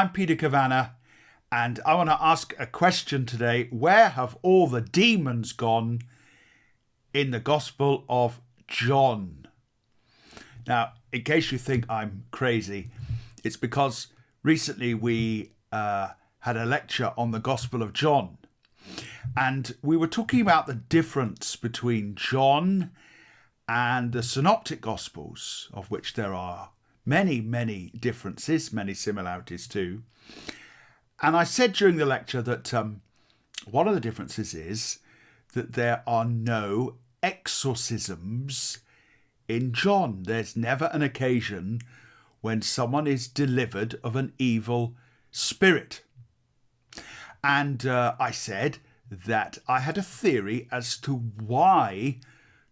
I'm Peter Kavanagh, and I want to ask a question today. Where have all the demons gone in the Gospel of John? Now, in case you think I'm crazy, it's because recently we had a lecture on the Gospel of John, and we were talking about the difference between John and the Synoptic Gospels, of which there are many, many differences, many similarities too. And I said during the lecture that one of the differences is that there are no exorcisms in John. There's never an occasion when someone is delivered of an evil spirit. And I said that I had a theory as to why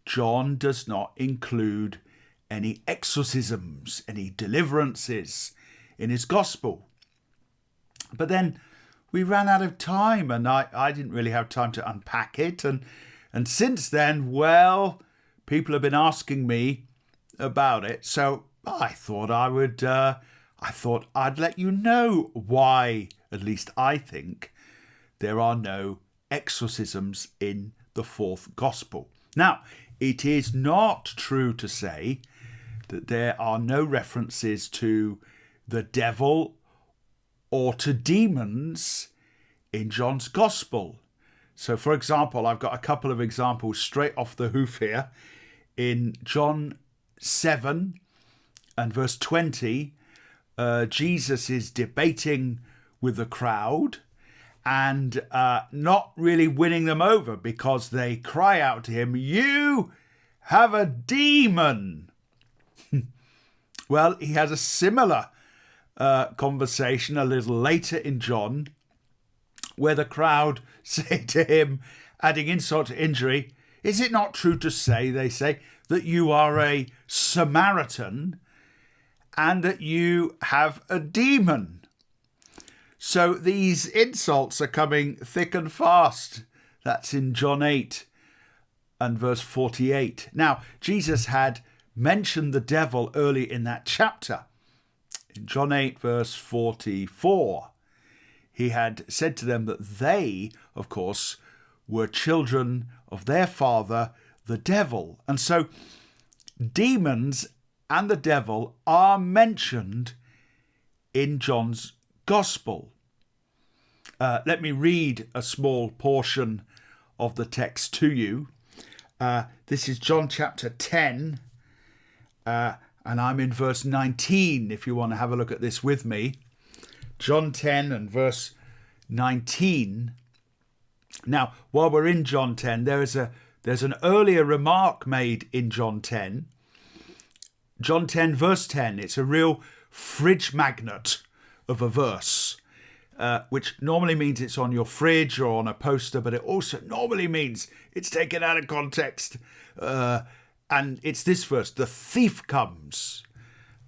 John does not include any exorcisms, any deliverances in his gospel. But then we ran out of time, and I didn't really have time to unpack it. And since then, well, people have been asking me about it. So I thought I'd let you know why, at least I think, there are no exorcisms in the fourth gospel. Now, it is not true to say that there are no references to the devil or to demons in John's gospel. So, for example, I've got a couple of examples straight off the hoof here. In John 7 and verse 20, Jesus is debating with the crowd and not really winning them over because they cry out to him, "You have a demon." Well, he has a similar conversation a little later in John, where the crowd say to him, adding insult to injury, "Is it not true to say," they say, "that you are a Samaritan and that you have a demon?" So these insults are coming thick and fast. That's in John 8 and verse 48. Now, Jesus had mentioned the devil early in that chapter. In John 8 verse 44, he had said to them that they, of course, were children of their father, the devil. And so demons and the devil are mentioned in John's gospel. Let me read a small portion of the text to you. This is John chapter 10, and I'm in verse 19, if you want to have a look at this with me. John 10 and verse 19. Now, while we're in John 10, there's an earlier remark made in John 10. John 10 verse 10, it's a real fridge magnet of a verse, which normally means it's on your fridge or on a poster, but it also normally means it's taken out of context. And it's this verse: "The thief comes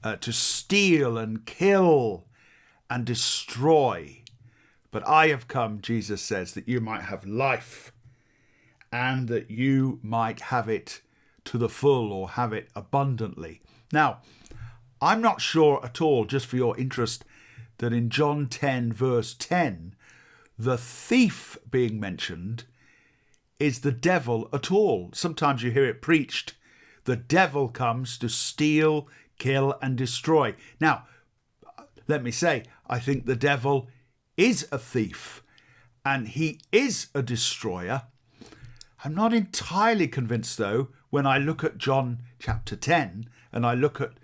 to steal and kill and destroy. But I have come," Jesus says, "that you might have life and that you might have it to the full," or have it abundantly. Now, I'm not sure at all, just for your interest, that in John 10 verse 10, the thief being mentioned is the devil at all. Sometimes you hear it preached, the devil comes to steal, kill and destroy. Now, let me say, I think the devil is a thief and he is a destroyer. I'm not entirely convinced, though, when I look at John chapter 10 and I look at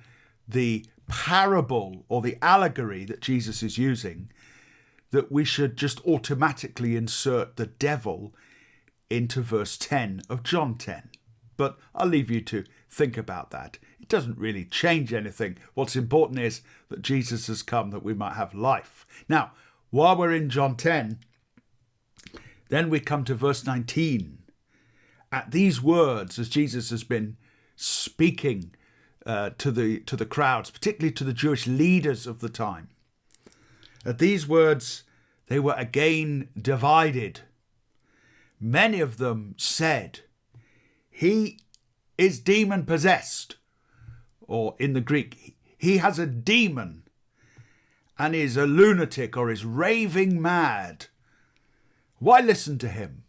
the parable or the allegory that Jesus is using, that we should just automatically insert the devil into verse 10 of John 10. But I'll leave you to think about that. It doesn't really change anything. What's important is that Jesus has come that we might have life. Now, while we're in John 10, then we come to verse 19. At these words, as Jesus has been speaking to the crowds, particularly to the Jewish leaders of the time, at these words, they were again divided. Many of them said, "He is demon possessed," or in the Greek, "He has a demon." and is a lunatic or is raving mad. Why listen to him?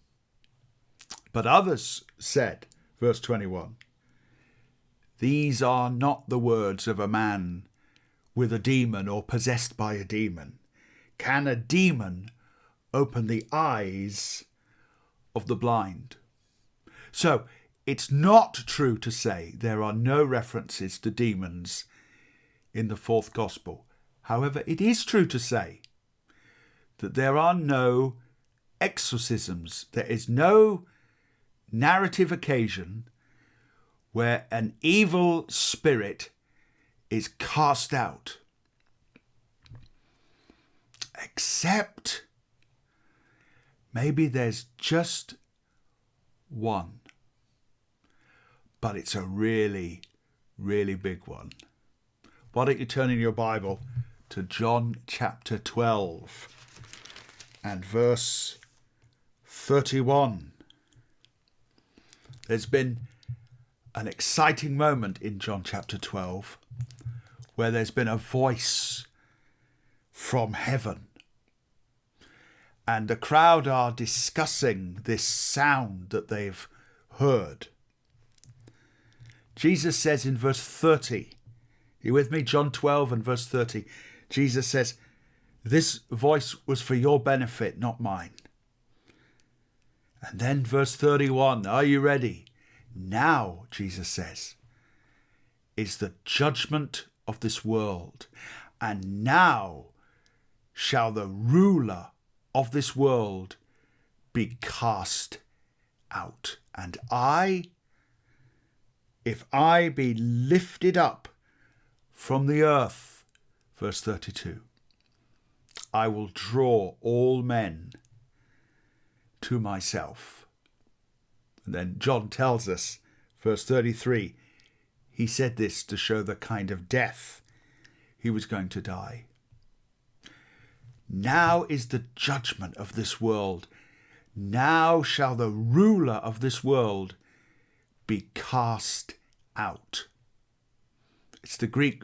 But others said, verse 21, these are not the words of a man with a demon or possessed by a demon. Can a demon open the eyes of the blind? So it's not true to say there are no references to demons in the fourth gospel. However, it is true to say that there are no exorcisms. There is no narrative occasion where an evil spirit is cast out, except maybe there's just one, but it's a really, really big one. Why don't you turn in your Bible to John chapter 12 and verse 31. There's been an exciting moment in John chapter 12 where there's been a voice from heaven. And the crowd are discussing this sound that they've heard. Jesus says in verse 30, you with me? John 12 and verse 30. Jesus says, this voice was for your benefit, not mine. And then verse 31, are you ready? Now, Jesus says, is the judgment of this world. And now shall the ruler of this world be cast out. And if I be lifted up from the earth, verse 32, I will draw all men to myself. And then John tells us, verse 33, he said this to show the kind of death he was going to die. Now is the judgment of this world. Now shall the ruler of this world be cast out. It's the Greek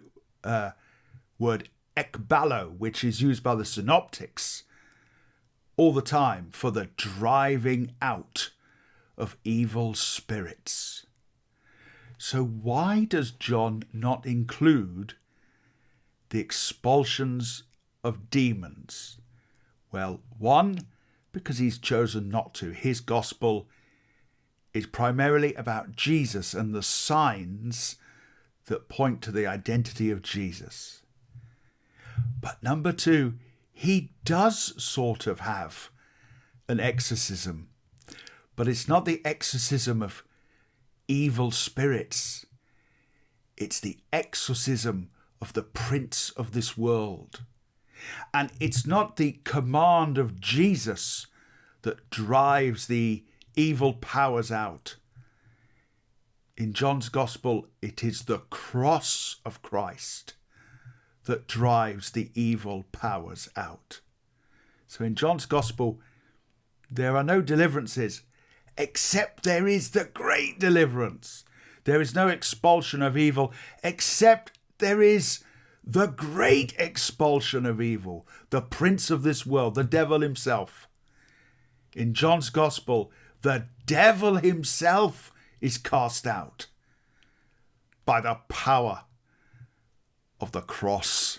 word ekbalo, which is used by the synoptics all the time for the driving out of evil spirits. So why does John not include the expulsions of demons? Well, one, because he's chosen not to. His gospel is primarily about Jesus and the signs that point to the identity of Jesus. But number two, he does sort of have an exorcism, but it's not the exorcism of evil spirits. It's the exorcism of the prince of this world. And it's not the command of Jesus that drives the evil powers out. In John's gospel, it is the cross of Christ that drives the evil powers out. So in John's gospel, there are no deliverances, except there is the great deliverance. There is no expulsion of evil, except there is the great expulsion of evil, the prince of this world, the devil himself. In John's gospel, the devil himself is cast out by the power of the cross